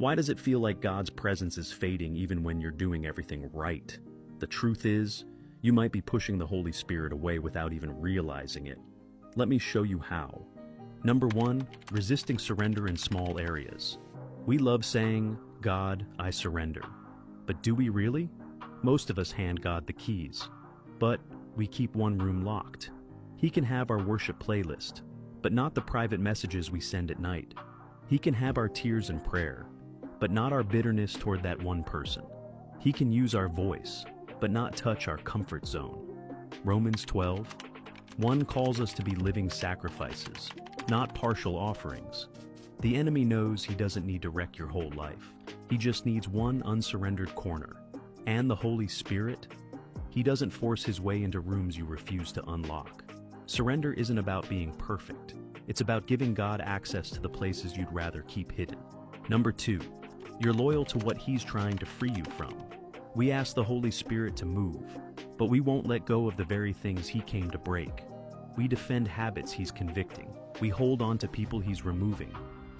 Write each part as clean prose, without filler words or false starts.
Why does it feel like God's presence is fading even when you're doing everything right? The truth is, you might be pushing the Holy Spirit away without even realizing it. Let me show you how. Number 1, resisting surrender in small areas. We love saying, "God, I surrender." But do we really? Most of us hand God the keys. But we keep one room locked. He can have our worship playlist, but not the private messages we send at night. He can have our tears and prayer, but not our bitterness toward that one person. He can use our voice, but not touch our comfort zone. Romans 12:1 calls us to be living sacrifices, not partial offerings. The enemy knows he doesn't need to wreck your whole life. He just needs one unsurrendered corner. And the Holy Spirit? He doesn't force his way into rooms you refuse to unlock. Surrender isn't about being perfect. It's about giving God access to the places you'd rather keep hidden. Number 2, you're loyal to what he's trying to free you from. We ask the Holy Spirit to move, but we won't let go of the very things he came to break. We defend habits he's convicting. We hold on to people he's removing.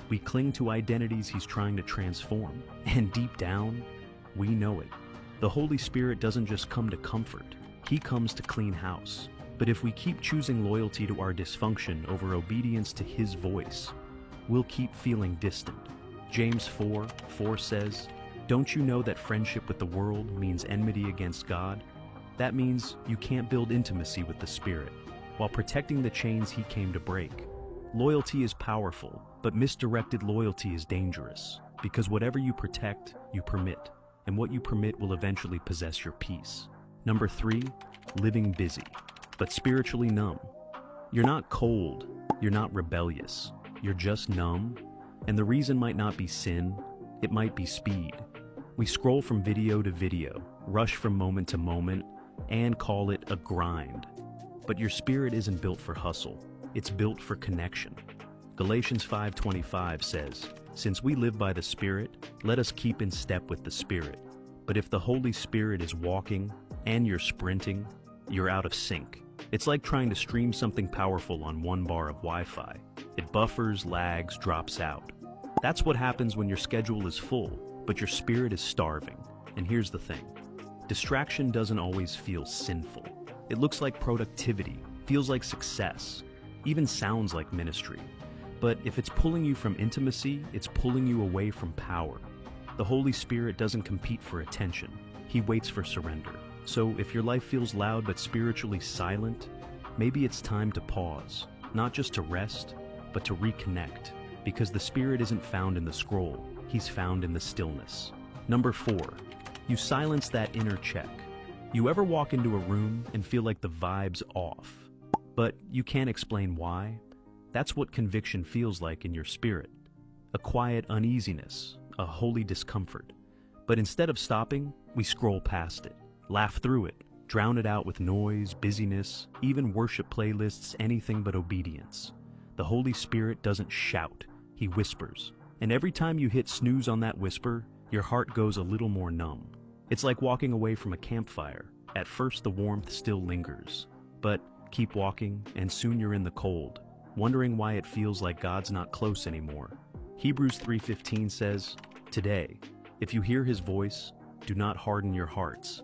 We cling to identities he's trying to transform. And deep down, we know it. The Holy Spirit doesn't just come to comfort. He comes to clean house. But if we keep choosing loyalty to our dysfunction over obedience to his voice, we'll keep feeling distant. James 4:4 says, "Don't you know that friendship with the world means enmity against God?" That means you can't build intimacy with the Spirit while protecting the chains he came to break. Loyalty is powerful, but misdirected loyalty is dangerous, because whatever you protect, you permit, and what you permit will eventually possess your peace. Number 3, living busy, but spiritually numb. You're not cold, you're not rebellious, you're just numb, and the reason might not be sin, it might be speed. We scroll from video to video, rush from moment to moment, and call it a grind. But your spirit isn't built for hustle. It's built for connection. Galatians 5:25 says, "Since we live by the Spirit, let us keep in step with the Spirit." But if the Holy Spirit is walking and you're sprinting, you're out of sync. It's like trying to stream something powerful on one bar of Wi-Fi. It buffers, lags, drops out. That's what happens when your schedule is full, but your spirit is starving. And here's the thing. Distraction doesn't always feel sinful. It looks like productivity, feels like success, even sounds like ministry. But if it's pulling you from intimacy, it's pulling you away from power. The Holy Spirit doesn't compete for attention. He waits for surrender. So if your life feels loud but spiritually silent, maybe it's time to pause, not just to rest, but to reconnect, because the Spirit isn't found in the scroll, he's found in the stillness. Number 4, you silence that inner check. You ever walk into a room and feel like the vibe's off, but you can't explain why? That's what conviction feels like in your spirit. A quiet uneasiness, a holy discomfort. But instead of stopping, we scroll past it, laugh through it, drown it out with noise, busyness, even worship playlists, anything but obedience. The Holy Spirit doesn't shout, he whispers. And every time you hit snooze on that whisper, your heart goes a little more numb. It's like walking away from a campfire. At first the warmth still lingers, but keep walking and soon you're in the cold, wondering why it feels like God's not close anymore. Hebrews 3:15 says, "Today, if you hear his voice, do not harden your hearts."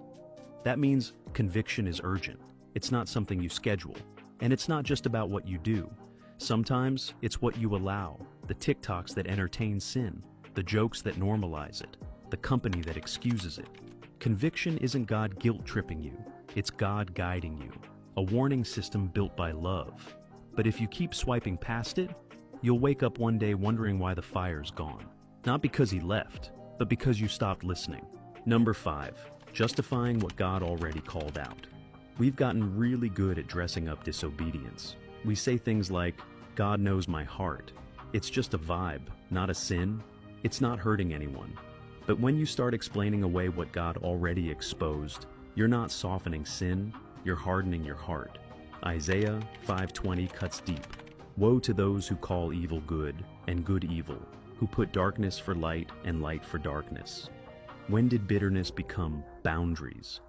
That means conviction is urgent. It's not something you schedule. And it's not just about what you do. Sometimes it's what you allow, the TikToks that entertain sin, the jokes that normalize it, the company that excuses it. Conviction isn't God guilt-tripping you, it's God guiding you, a warning system built by love. But if you keep swiping past it, you'll wake up one day wondering why the fire's gone. Not because he left, but because you stopped listening. Number 5, justifying what God already called out. We've gotten really good at dressing up disobedience. We say things like, "God knows my heart." It's just a vibe, not a sin. It's not hurting anyone. But when you start explaining away what God already exposed, you're not softening sin, you're hardening your heart. Isaiah 5:20 cuts deep. "Woe to those who call evil good and good evil, who put darkness for light and light for darkness." When did bitterness become boundaries?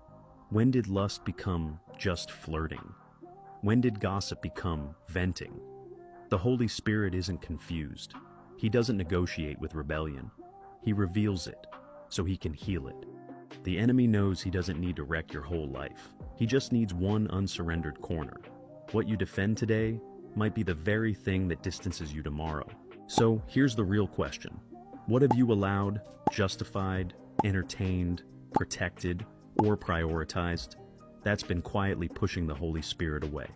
When did lust become just flirting? When did gossip become venting? The Holy Spirit isn't confused. He doesn't negotiate with rebellion. He reveals it so he can heal it. The enemy knows he doesn't need to wreck your whole life. He just needs one unsurrendered corner. What you defend today might be the very thing that distances you tomorrow. So here's the real question. What have you allowed, justified, entertained, protected, or prioritized that's been quietly pushing the Holy Spirit away?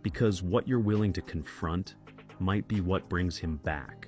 Because what you're willing to confront might be what brings him back.